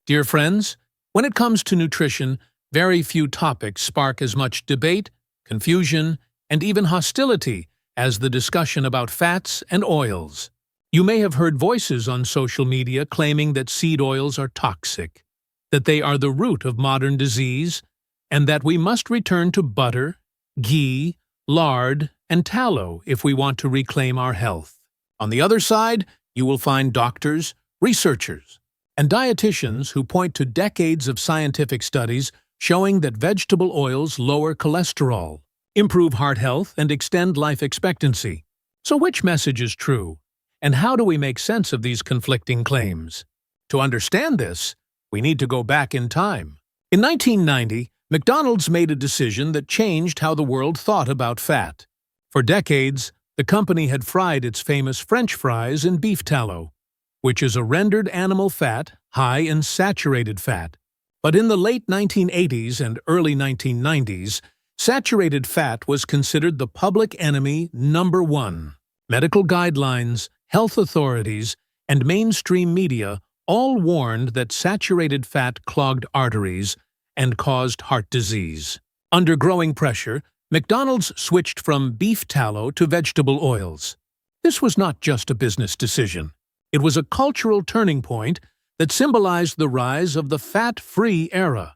Dear friends, when it comes to nutrition, very few topics spark as much debate, confusion, and even hostility as the discussion about fats and oils. You may have heard voices on social media claiming that seed oils are toxic, that they are the root of modern disease, and that we must return to butter, ghee, lard, and tallow if we want to reclaim our health. On the other side, you will find doctors, researchers, and dietitians who point to decades of scientific studies showing that vegetable oils lower cholesterol, improve heart health, and extend life expectancy. So which message is true? And how do we make sense of these conflicting claims? To understand this, we need to go back in time. In 1990, McDonald's made a decision that changed how the world thought about fat. For decades, the company had fried its famous French fries in beef tallow, which is a rendered animal fat high in saturated fat. But in the late 1980s and early 1990s, saturated fat was considered the public enemy number one. Medical guidelines, health authorities, and mainstream media all warned that saturated fat clogged arteries and caused heart disease. Under growing pressure, McDonald's switched from beef tallow to vegetable oils. This was not just a business decision. It was a cultural turning point that symbolized the rise of the fat-free era.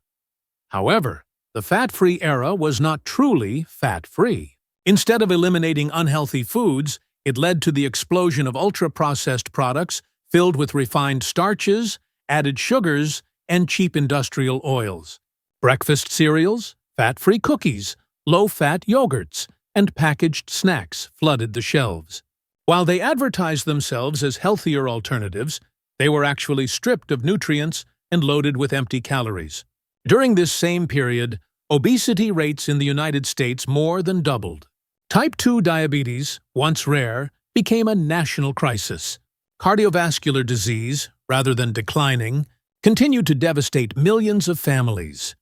However, the fat-free era was not truly fat-free. Instead of eliminating unhealthy foods, it led to the explosion of ultra-processed products filled with refined starches, added sugars, and cheap industrial oils. Breakfast cereals, fat-free cookies, low-fat yogurts, and packaged snacks flooded the shelves. While they advertised themselves as healthier alternatives, they were actually stripped of nutrients and loaded with empty calories. During this same period, obesity rates in the United States more than doubled. Type 2 diabetes, once rare, became a national crisis. Cardiovascular disease, rather than declining, continued to devastate millions of families.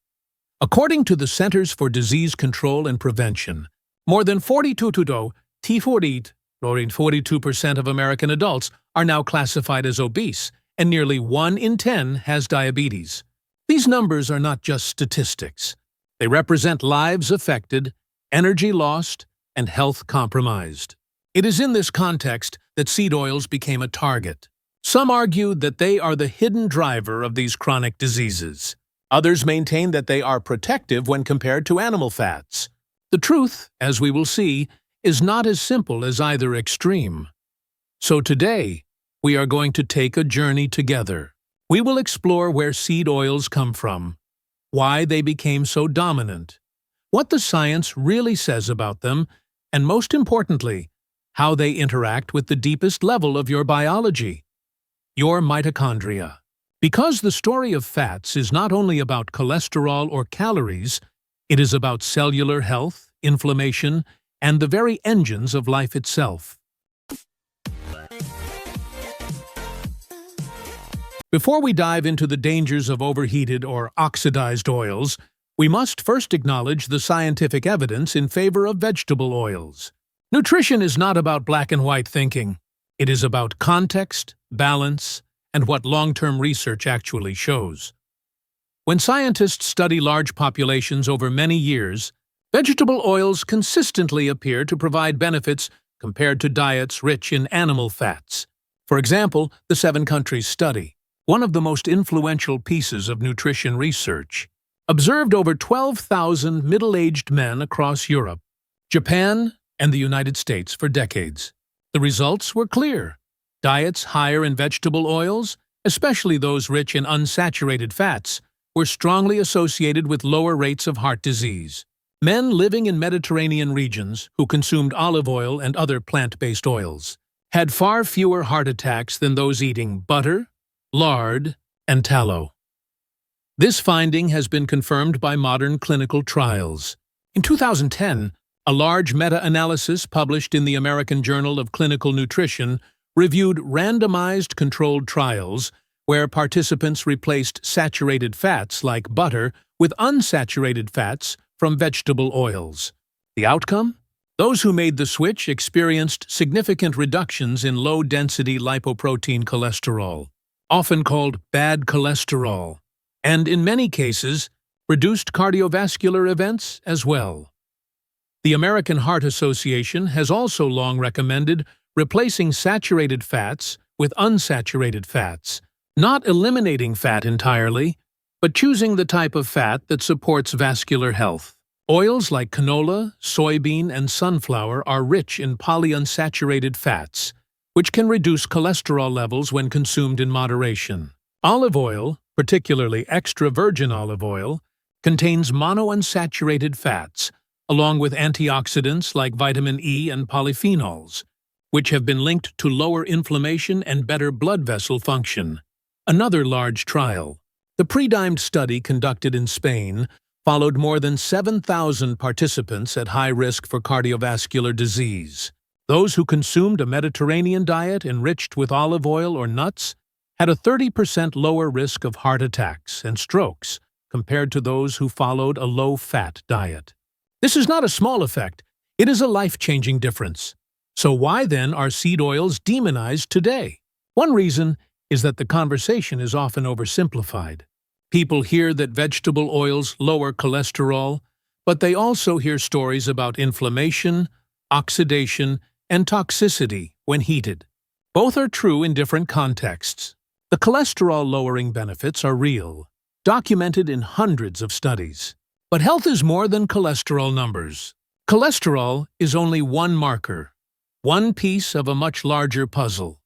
According to the Centers for Disease Control and Prevention, more than 42% of American adults are now classified as obese, and nearly 1 in 10 has diabetes. These numbers are not just statistics. They represent lives affected, energy lost, and health compromised. It is in this context that seed oils became a target. Some argued that they are the hidden driver of these chronic diseases. Others maintain that they are protective when compared to animal fats. The truth, as we will see, is not as simple as either extreme. So today, we are going to take a journey together. We will explore where seed oils come from, why they became so dominant, what the science really says about them, and most importantly, how they interact with the deepest level of your biology, your mitochondria. Because the story of fats is not only about cholesterol or calories, it is about cellular health, inflammation, and the very engines of life itself. Before we dive into the dangers of overheated or oxidized oils, we must first acknowledge the scientific evidence in favor of vegetable oils. Nutrition is not about black and white thinking. It is about context, balance, and what long-term research actually shows. When scientists study large populations over many years, vegetable oils consistently appear to provide benefits compared to diets rich in animal fats. For example, the 7 countries study, one of the most influential pieces of nutrition research, observed over 12,000 middle-aged men across Europe, Japan, and the United States for decades. The results were clear. Diets higher in vegetable oils, especially those rich in unsaturated fats, were strongly associated with lower rates of heart disease. Men living in Mediterranean regions who consumed olive oil and other plant-based oils had far fewer heart attacks than those eating butter, lard, and tallow. This finding has been confirmed by modern clinical trials. In 2010, a large meta-analysis published in the American Journal of Clinical Nutrition reviewed randomized controlled trials where participants replaced saturated fats like butter with unsaturated fats from vegetable oils. The outcome? Those who made the switch experienced significant reductions in low-density lipoprotein cholesterol, often called bad cholesterol, and in many cases, reduced cardiovascular events as well. The American Heart Association has also long recommended replacing saturated fats with unsaturated fats, not eliminating fat entirely, but choosing the type of fat that supports vascular health. Oils like canola, soybean, and sunflower are rich in polyunsaturated fats, which can reduce cholesterol levels when consumed in moderation. Olive oil, particularly extra virgin olive oil, contains monounsaturated fats, along with antioxidants like vitamin E and polyphenols, which have been linked to lower inflammation and better blood vessel function. Another large trial. The pre-dimed study conducted in Spain followed more than 7,000 participants at high risk for cardiovascular disease. Those who consumed a Mediterranean diet enriched with olive oil or nuts had a 30% lower risk of heart attacks and strokes compared to those who followed a low-fat diet. This is not a small effect, it is a life-changing difference. So why then are seed oils demonized today? One reason is that the conversation is often oversimplified. People hear that vegetable oils lower cholesterol, but they also hear stories about inflammation, oxidation, and toxicity when heated. Both are true in different contexts. The cholesterol-lowering benefits are real, documented in hundreds of studies. But health is more than cholesterol numbers. Cholesterol is only one marker, one piece of a much larger puzzle.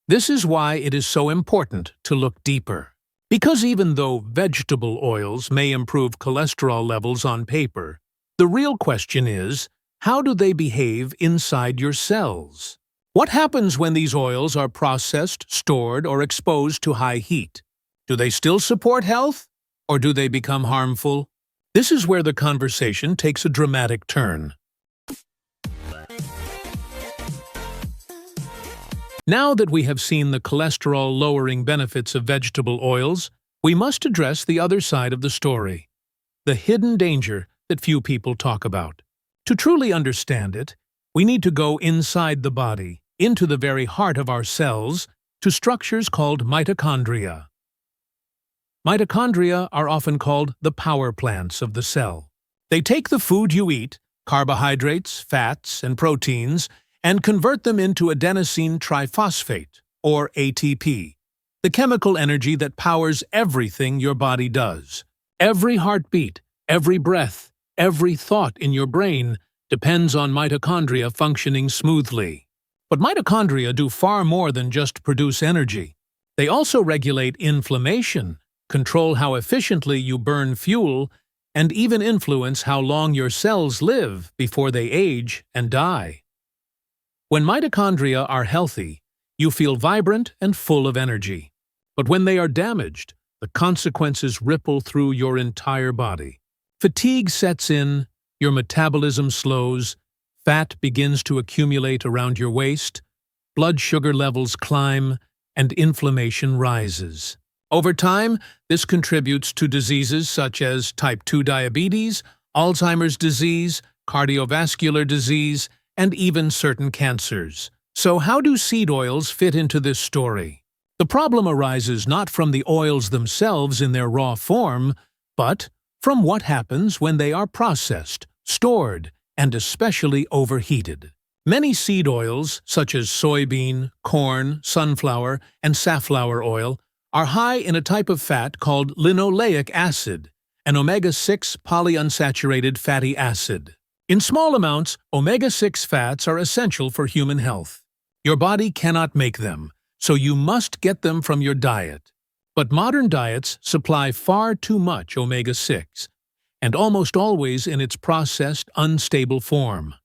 This is why it is so important to look deeper. Because even though vegetable oils may improve cholesterol levels on paper, the real question is, how do they behave inside your cells? What happens when these oils are processed, stored, or exposed to high heat? Do they still support health, or do they become harmful? This is where the conversation takes a dramatic turn. Now that we have seen the cholesterol-lowering benefits of vegetable oils, we must address the other side of the story, the hidden danger that few people talk about. To truly understand it, we need to go inside the body, into the very heart of our cells, to structures called mitochondria. Mitochondria are often called the power plants of the cell. They take the food you eat, carbohydrates, fats, and proteins, and convert them into adenosine triphosphate, or ATP, the chemical energy that powers everything your body does. Every heartbeat, every breath, every thought in your brain depends on mitochondria functioning smoothly. But mitochondria do far more than just produce energy. They also regulate inflammation, control how efficiently you burn fuel, and even influence how long your cells live before they age and die. When mitochondria are healthy, you feel vibrant and full of energy. But when they are damaged, the consequences ripple through your entire body. Fatigue sets in, your metabolism slows, fat begins to accumulate around your waist, blood sugar levels climb, and inflammation rises. Over time, this contributes to diseases such as type 2 diabetes, Alzheimer's disease, cardiovascular disease, and even certain cancers. So how do seed oils fit into this story? The problem arises not from the oils themselves in their raw form, but from what happens when they are processed, stored, and especially overheated. Many seed oils, such as soybean, corn, sunflower, and safflower oil, are high in a type of fat called linoleic acid, an omega-6 polyunsaturated fatty acid. In small amounts, omega-6 fats are essential for human health. Your body cannot make them, so you must get them from your diet. But modern diets supply far too much omega-6, and almost always in its processed, unstable form.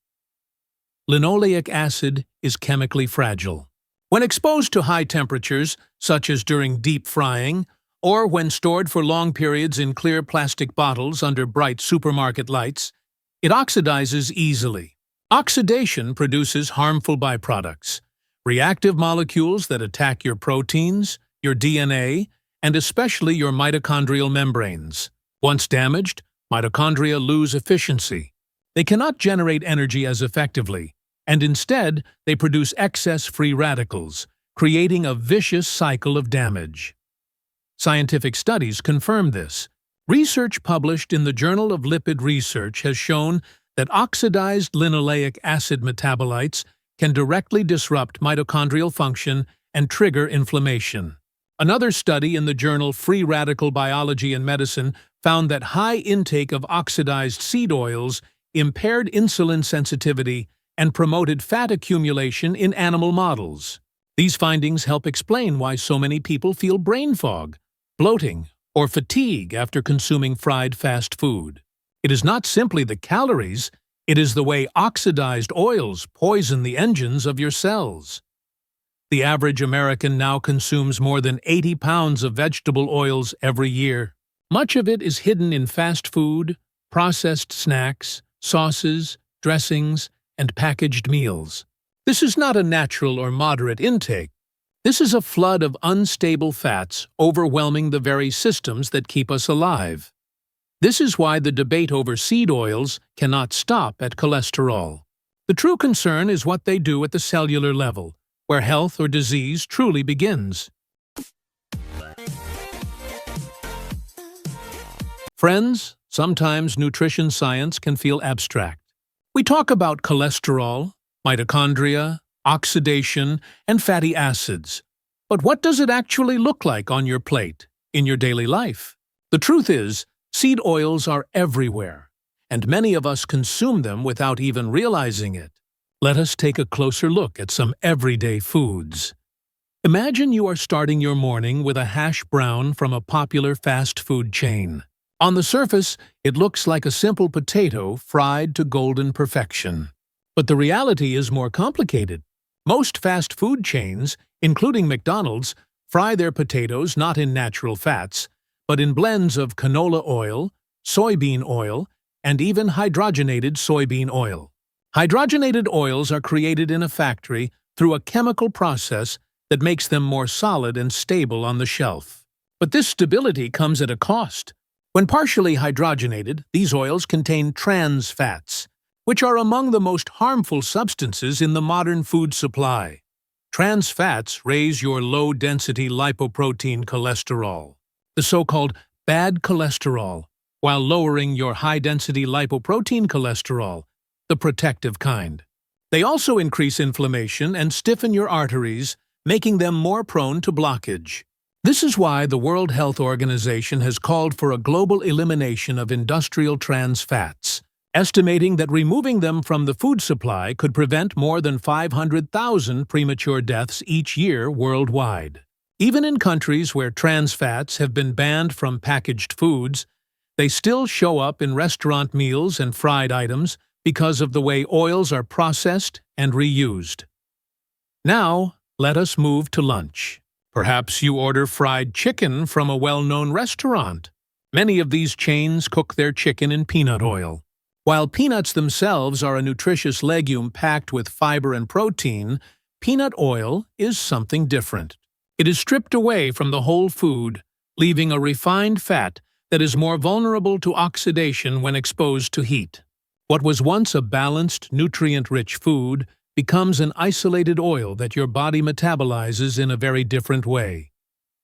Linoleic acid is chemically fragile. When exposed to high temperatures, such as during deep frying, or when stored for long periods in clear plastic bottles under bright supermarket lights, it oxidizes easily. Oxidation produces harmful byproducts, reactive molecules that attack your proteins, your DNA, and especially your mitochondrial membranes. Once damaged, mitochondria lose efficiency. They cannot generate energy as effectively, and instead they produce excess free radicals, creating a vicious cycle of damage. Scientific studies confirm this. Research published in the Journal of Lipid Research has shown that oxidized linoleic acid metabolites can directly disrupt mitochondrial function and trigger inflammation. Another study in the journal Free Radical Biology and Medicine found that high intake of oxidized seed oils impaired insulin sensitivity and promoted fat accumulation in animal models. These findings help explain why so many people feel brain fog, bloating, or fatigue after consuming fried fast food. It is not simply the calories, it is the way oxidized oils poison the engines of your cells. The average American now consumes more than 80 pounds of vegetable oils every year. Much of it is hidden in fast food, processed snacks, sauces, dressings, and packaged meals. This is not a natural or moderate intake. This is a flood of unstable fats overwhelming the very systems that keep us alive. This is why the debate over seed oils cannot stop at cholesterol. The true concern is what they do at the cellular level, where health or disease truly begins. Friends, sometimes nutrition science can feel abstract. We talk about cholesterol, mitochondria, oxidation, and fatty acids. But what does it actually look like on your plate, in your daily life? The truth is, seed oils are everywhere, and many of us consume them without even realizing it. Let us take a closer look at some everyday foods. Imagine you are starting your morning with a hash brown from a popular fast food chain. On the surface, it looks like a simple potato fried to golden perfection. But the reality is more complicated. Most fast food chains, including McDonald's, fry their potatoes not in natural fats, but in blends of canola oil, soybean oil, and even hydrogenated soybean oil. Hydrogenated oils are created in a factory through a chemical process that makes them more solid and stable on the shelf. But this stability comes at a cost. When partially hydrogenated, these oils contain trans fats, which are among the most harmful substances in the modern food supply. Trans fats raise your low-density lipoprotein cholesterol, the so-called bad cholesterol, while lowering your high-density lipoprotein cholesterol, the protective kind. They also increase inflammation and stiffen your arteries, making them more prone to blockage. This is why the World Health Organization has called for a global elimination of industrial trans fats, estimating that removing them from the food supply could prevent more than 500,000 premature deaths each year worldwide. Even in countries where trans fats have been banned from packaged foods, they still show up in restaurant meals and fried items because of the way oils are processed and reused. Now, let us move to lunch. Perhaps you order fried chicken from a well-known restaurant. Many of these chains cook their chicken in peanut oil. While peanuts themselves are a nutritious legume packed with fiber and protein, peanut oil is something different. It is stripped away from the whole food, leaving a refined fat that is more vulnerable to oxidation when exposed to heat. What was once a balanced, nutrient-rich food becomes an isolated oil that your body metabolizes in a very different way.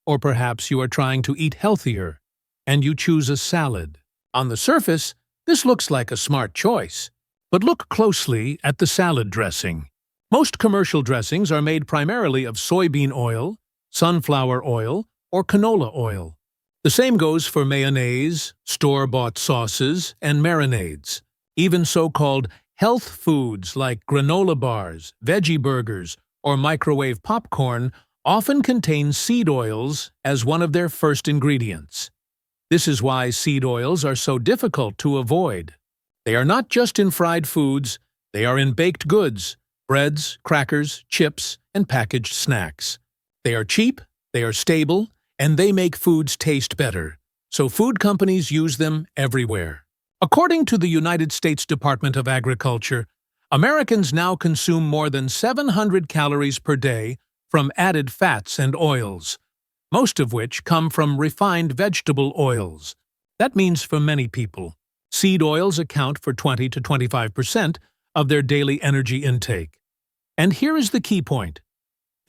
Or perhaps you are trying to eat healthier, and you choose a salad. On the surface, this looks like a smart choice, but look closely at the salad dressing. Most commercial dressings are made primarily of soybean oil, sunflower oil, or canola oil. The same goes for mayonnaise, store-bought sauces, and marinades. Even so-called health foods like granola bars, veggie burgers, or microwave popcorn often contain seed oils as one of their first ingredients. This is why seed oils are so difficult to avoid. They are not just in fried foods, they are in baked goods, breads, crackers, chips, and packaged snacks. They are cheap, they are stable, and they make foods taste better, so food companies use them everywhere. According to the United States Department of Agriculture, Americans now consume more than 700 calories per day from added fats and oils, most of which come from refined vegetable oils. That means for many people, seed oils account for 20 to 25% of their daily energy intake. And here is the key point.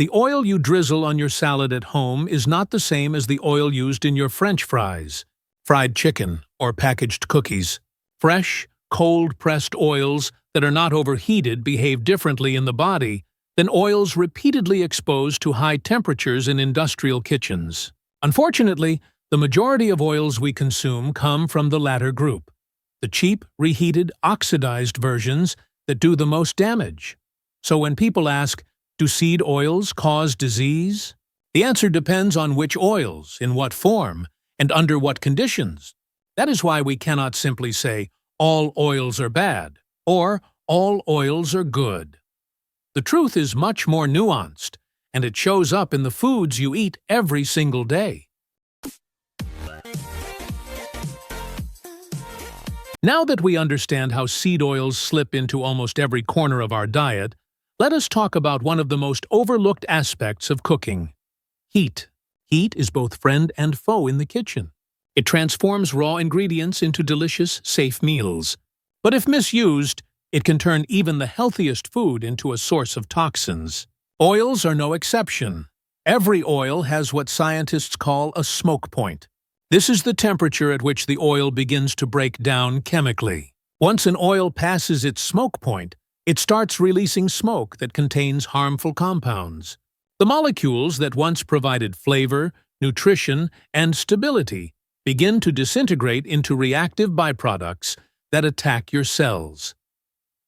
The oil you drizzle on your salad at home is not the same as the oil used in your French fries, fried chicken, or packaged cookies. Fresh, cold-pressed oils that are not overheated behave differently in the body than oils repeatedly exposed to high temperatures in industrial kitchens. Unfortunately, the majority of oils we consume come from the latter group, the cheap, reheated, oxidized versions that do the most damage. So when people ask, do seed oils cause disease? The answer depends on which oils, in what form, and under what conditions. That is why we cannot simply say, all oils are bad, or all oils are good. The truth is much more nuanced, and it shows up in the foods you eat every single day. Now that we understand how seed oils slip into almost every corner of our diet, let us talk about one of the most overlooked aspects of cooking: heat. Heat is both friend and foe in the kitchen. It transforms raw ingredients into delicious, safe meals. But if misused, it can turn even the healthiest food into a source of toxins. Oils are no exception. Every oil has what scientists call a smoke point. This is the temperature at which the oil begins to break down chemically. Once an oil passes its smoke point, it starts releasing smoke that contains harmful compounds. The molecules that once provided flavor, nutrition, and stability begin to disintegrate into reactive byproducts that attack your cells.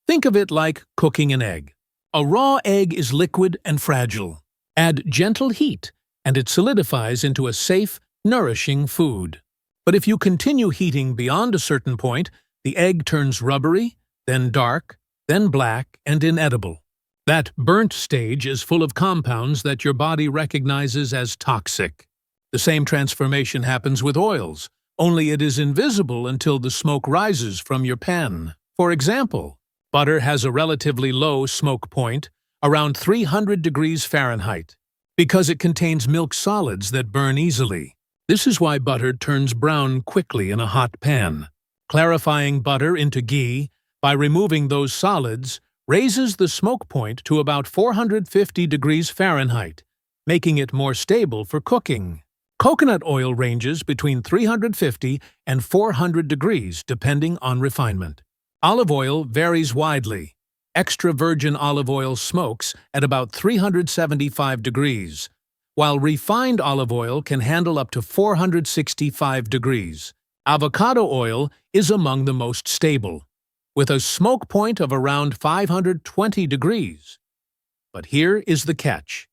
Think of it like cooking an egg. A raw egg is liquid and fragile. Add gentle heat, and it solidifies into a safe, nourishing food. But if you continue heating beyond a certain point, the egg turns rubbery, then dark, then black and inedible. That burnt stage is full of compounds that your body recognizes as toxic. The same transformation happens with oils, only it is invisible until the smoke rises from your pan. For example, butter has a relatively low smoke point, around 300 degrees Fahrenheit, because it contains milk solids that burn easily. This is why butter turns brown quickly in a hot pan. Clarifying butter into ghee by removing those solids raises the smoke point to about 450 degrees Fahrenheit, making it more stable for cooking. Coconut oil ranges between 350 and 400 degrees depending on refinement. Olive oil varies widely. Extra virgin olive oil smokes at about 375 degrees, while refined olive oil can handle up to 465 degrees. Avocado oil is among the most stable, with a smoke point of around 520 degrees. But here is the catch.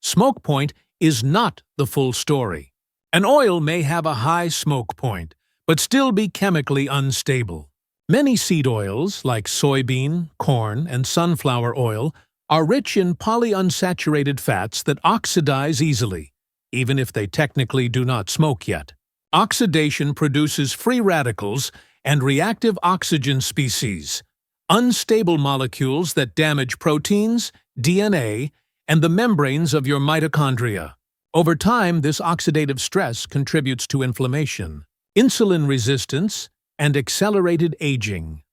Smoke point is not the full story. An oil may have a high smoke point, but still be chemically unstable. Many seed oils, like soybean, corn, and sunflower oil, are rich in polyunsaturated fats that oxidize easily, even if they technically do not smoke yet. Oxidation produces free radicals and reactive oxygen species, unstable molecules that damage proteins, DNA, and the membranes of your mitochondria. Over time, this oxidative stress contributes to inflammation, insulin resistance, and accelerated aging.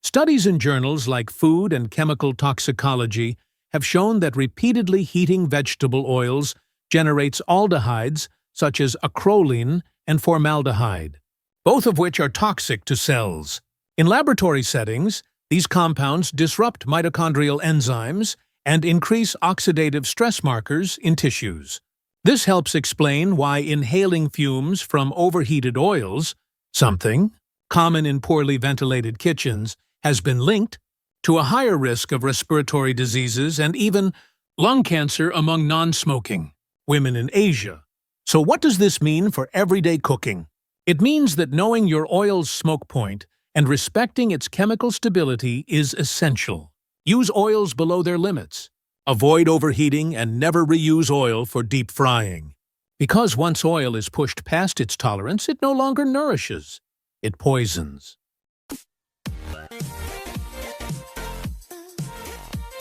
Studies in journals like Food and Chemical Toxicology have shown that repeatedly heating vegetable oils generates aldehydes such as acrolein and formaldehyde, both of which are toxic to cells. In laboratory settings, these compounds disrupt mitochondrial enzymes and increase oxidative stress markers in tissues. This helps explain why inhaling fumes from overheated oils, something common in poorly ventilated kitchens, has been linked to a higher risk of respiratory diseases and even lung cancer among non-smoking women in Asia. So what does this mean for everyday cooking? It means that knowing your oil's smoke point and respecting its chemical stability is essential. Use oils below their limits. Avoid overheating and never reuse oil for deep frying. Because once oil is pushed past its tolerance, it no longer nourishes. It poisons.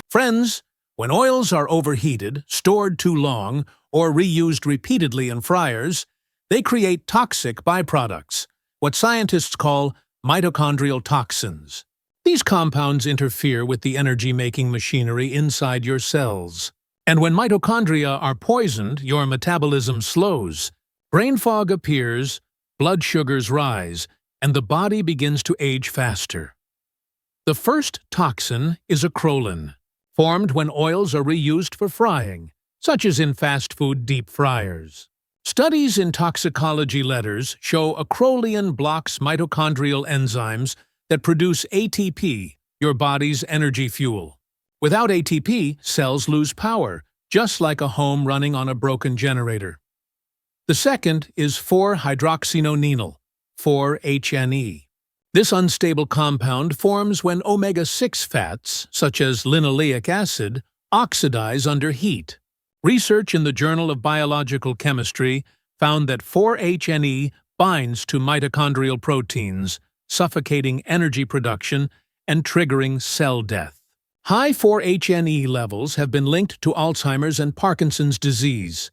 Friends, when oils are overheated, stored too long, or reused repeatedly in fryers, they create toxic byproducts, what scientists call mitochondrial toxins. These compounds interfere with the energy-making machinery inside your cells. And when mitochondria are poisoned, your metabolism slows, brain fog appears, blood sugars rise, and the body begins to age faster. The first toxin is acrolein, formed when oils are reused for frying, such as in fast food deep fryers. Studies in toxicology letters show acrolein blocks mitochondrial enzymes that produce ATP, your body's energy fuel. Without ATP, cells lose power, just like a home running on a broken generator. The second is 4-hydroxynonenal, 4-HNE. This unstable compound forms when omega-6 fats, such as linoleic acid, oxidize under heat. Research in the Journal of Biological Chemistry found that 4-HNE binds to mitochondrial proteins, suffocating energy production and triggering cell death. High 4-HNE levels have been linked to Alzheimer's and Parkinson's disease.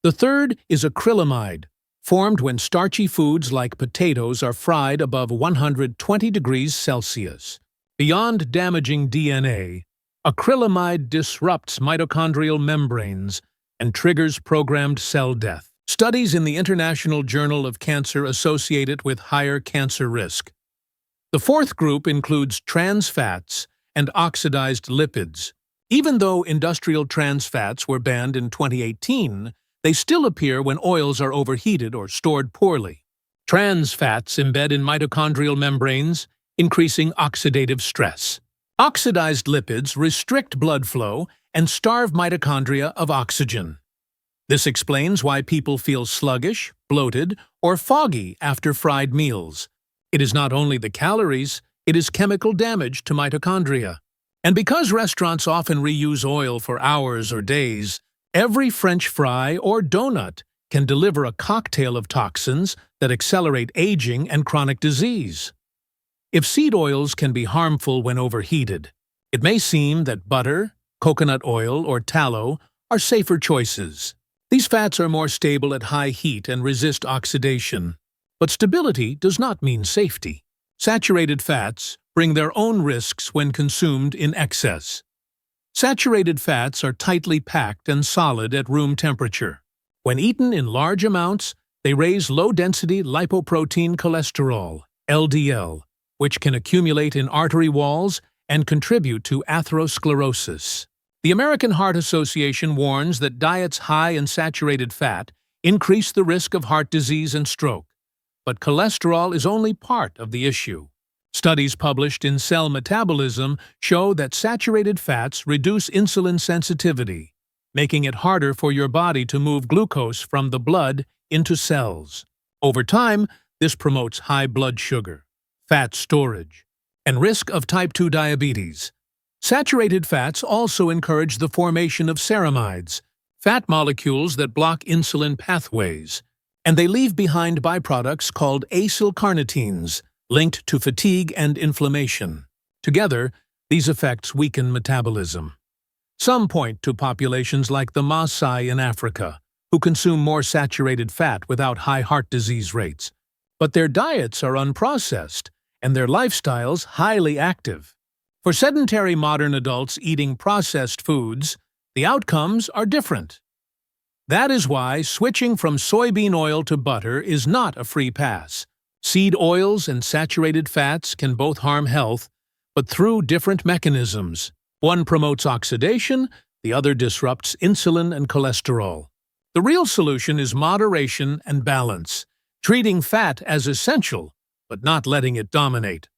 The third is acrylamide, formed when starchy foods like potatoes are fried above 120 degrees Celsius. Beyond damaging DNA, acrylamide disrupts mitochondrial membranes and triggers programmed cell death. Studies in the International Journal of Cancer associate it with higher cancer risk. The fourth group includes trans fats and oxidized lipids. Even though industrial trans fats were banned in 2018, they still appear when oils are overheated or stored poorly. Trans fats embed in mitochondrial membranes, increasing oxidative stress. Oxidized lipids restrict blood flow and starve mitochondria of oxygen. This explains why people feel sluggish, bloated, or foggy after fried meals. It is not only the calories, it is chemical damage to mitochondria. And because restaurants often reuse oil for hours or days, every French fry or donut can deliver a cocktail of toxins that accelerate aging and chronic disease. If seed oils can be harmful when overheated, it may seem that butter, coconut oil, or tallow are safer choices. These fats are more stable at high heat and resist oxidation. But stability does not mean safety. Saturated fats bring their own risks when consumed in excess. Saturated fats are tightly packed and solid at room temperature. When eaten in large amounts, they raise low-density lipoprotein cholesterol, LDL, which can accumulate in artery walls and contribute to atherosclerosis. The American Heart Association warns that diets high in saturated fat increase the risk of heart disease and stroke. But cholesterol is only part of the issue. Studies published in Cell Metabolism show that saturated fats reduce insulin sensitivity, making it harder for your body to move glucose from the blood into cells. Over time, this promotes high blood sugar, fat storage, and risk of type 2 diabetes. Saturated fats also encourage the formation of ceramides, fat molecules that block insulin pathways, and they leave behind byproducts called acylcarnitines, linked to fatigue and inflammation. Together, these effects weaken metabolism. Some point to populations like the Maasai in Africa, who consume more saturated fat without high heart disease rates. But their diets are unprocessed, and their lifestyles highly active. For sedentary modern adults eating processed foods, the outcomes are different. That is why switching from soybean oil to butter is not a free pass. Seed oils and saturated fats can both harm health, but through different mechanisms. One promotes oxidation, the other disrupts insulin and cholesterol. The real solution is moderation and balance, treating fat as essential, but not letting it dominate.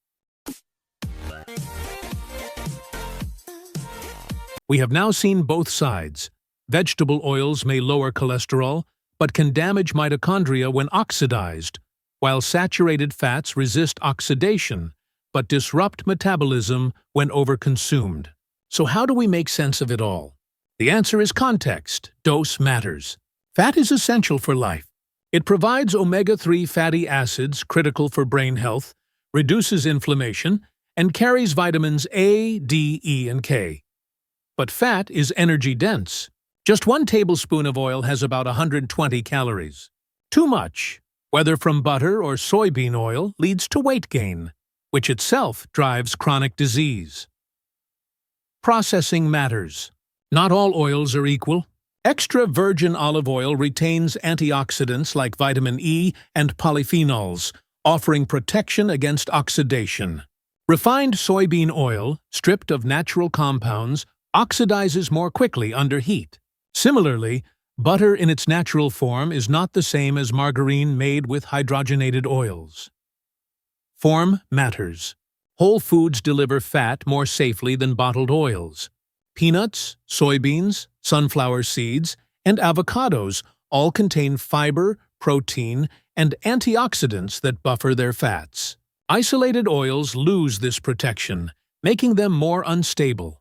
We have now seen both sides. Vegetable oils may lower cholesterol, but can damage mitochondria when oxidized, while saturated fats resist oxidation, but disrupt metabolism when overconsumed. So how do we make sense of it all? The answer is context. Dose matters. Fat is essential for life. It provides omega-3 fatty acids critical for brain health, reduces inflammation, and carries vitamins A, D, E, and K. But fat is energy-dense. Just 1 tablespoon of oil has about 120 calories. Too much, whether from butter or soybean oil, leads to weight gain, which itself drives chronic disease. Processing matters. Not all oils are equal. Extra virgin olive oil retains antioxidants like vitamin E and polyphenols, offering protection against oxidation. Refined soybean oil, stripped of natural compounds, oxidizes more quickly under heat. Similarly, butter in its natural form is not the same as margarine made with hydrogenated oils. Form matters. Whole foods deliver fat more safely than bottled oils. Peanuts, soybeans, sunflower seeds, and avocados all contain fiber, protein, and antioxidants that buffer their fats. Isolated oils lose this protection, making them more unstable.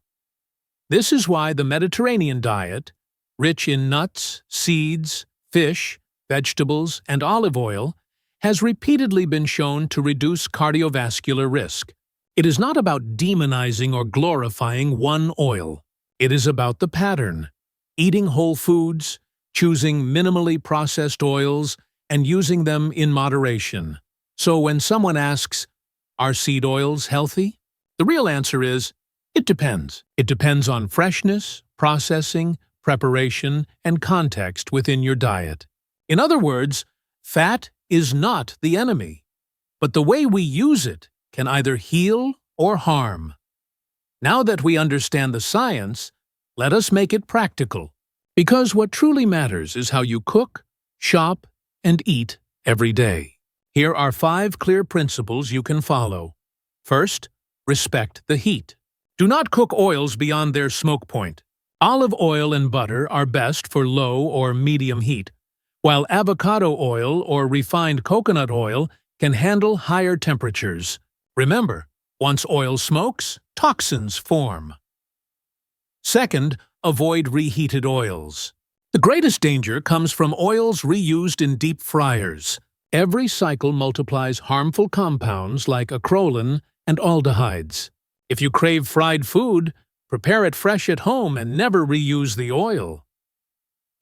This is why the Mediterranean diet, rich in nuts, seeds, fish, vegetables, and olive oil, has repeatedly been shown to reduce cardiovascular risk. It is not about demonizing or glorifying one oil. It is about the pattern: eating whole foods, choosing minimally processed oils, and using them in moderation. So when someone asks, "Are seed oils healthy?" the real answer is, it depends. It depends on freshness, processing, preparation, and context within your diet. In other words, fat is not the enemy, but the way we use it can either heal or harm. Now that we understand the science, let us make it practical. Because what truly matters is how you cook, shop, and eat every day. Here are 5 clear principles you can follow. First, respect the heat. Do not cook oils beyond their smoke point. Olive oil and butter are best for low or medium heat, while avocado oil or refined coconut oil can handle higher temperatures. Remember, once oil smokes, toxins form. Second, avoid reheated oils. The greatest danger comes from oils reused in deep fryers. Every cycle multiplies harmful compounds like acrolein and aldehydes. If you crave fried food, prepare it fresh at home and never reuse the oil.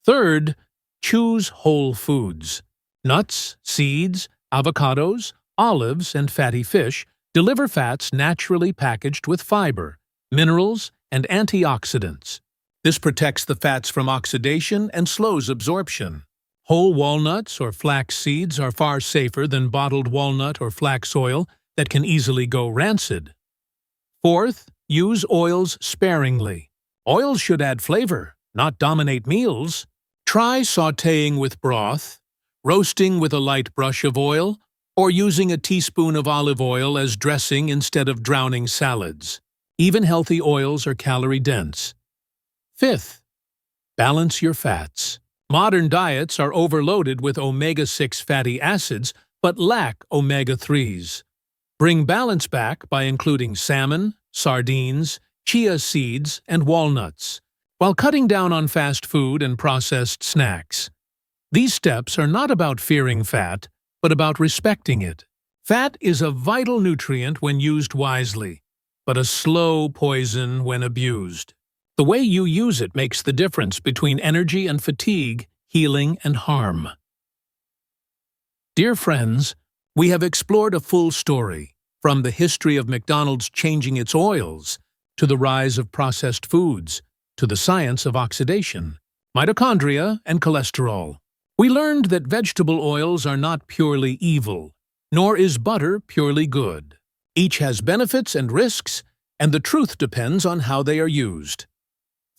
Third, choose whole foods. Nuts, seeds, avocados, olives, and fatty fish deliver fats naturally packaged with fiber, minerals, and antioxidants. This protects the fats from oxidation and slows absorption. Whole walnuts or flax seeds are far safer than bottled walnut or flax oil that can easily go rancid. Fourth, use oils sparingly. Oils should add flavor, not dominate meals. Try sautéing with broth, roasting with a light brush of oil, or using a teaspoon of olive oil as dressing instead of drowning salads. Even healthy oils are calorie-dense. Fifth, balance your fats. Modern diets are overloaded with omega-6 fatty acids but lack omega-3s. Bring balance back by including salmon, sardines, chia seeds, and walnuts, while cutting down on fast food and processed snacks. These steps are not about fearing fat, but about respecting it. Fat is a vital nutrient when used wisely, but a slow poison when abused. The way you use it makes the difference between energy and fatigue, healing and harm. Dear friends, we have explored a full story, from the history of McDonald's changing its oils, to the rise of processed foods, to the science of oxidation, mitochondria, and cholesterol. We learned that vegetable oils are not purely evil, nor is butter purely good. Each has benefits and risks, and the truth depends on how they are used.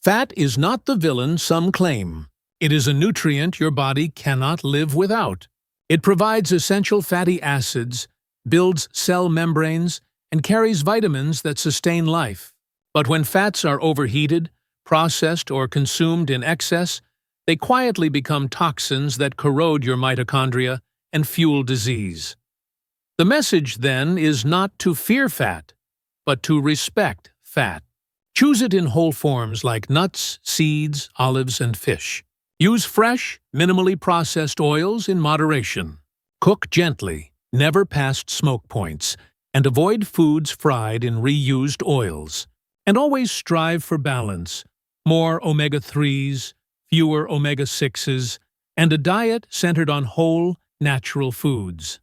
Fat is not the villain some claim. It is a nutrient your body cannot live without. It provides essential fatty acids, builds cell membranes, and carries vitamins that sustain life. But when fats are overheated, processed, or consumed in excess, they quietly become toxins that corrode your mitochondria and fuel disease. The message, then, is not to fear fat, but to respect fat. Choose it in whole forms like nuts, seeds, olives, and fish. Use fresh, minimally processed oils in moderation. Cook gently, never past smoke points, and avoid foods fried in reused oils. And always strive for balance, more omega-3s, fewer omega-6s, and a diet centered on whole, natural foods.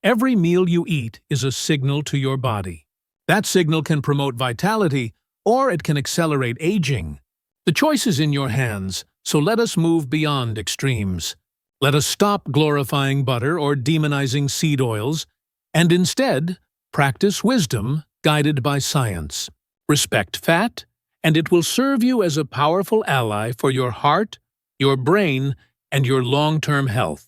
Every meal you eat is a signal to your body. That signal can promote vitality or it can accelerate aging. The choice is in your hands, so let us move beyond extremes. Let us stop glorifying butter or demonizing seed oils, and instead practice wisdom guided by science. Respect fat, and it will serve you as a powerful ally for your heart, your brain, and your long-term health.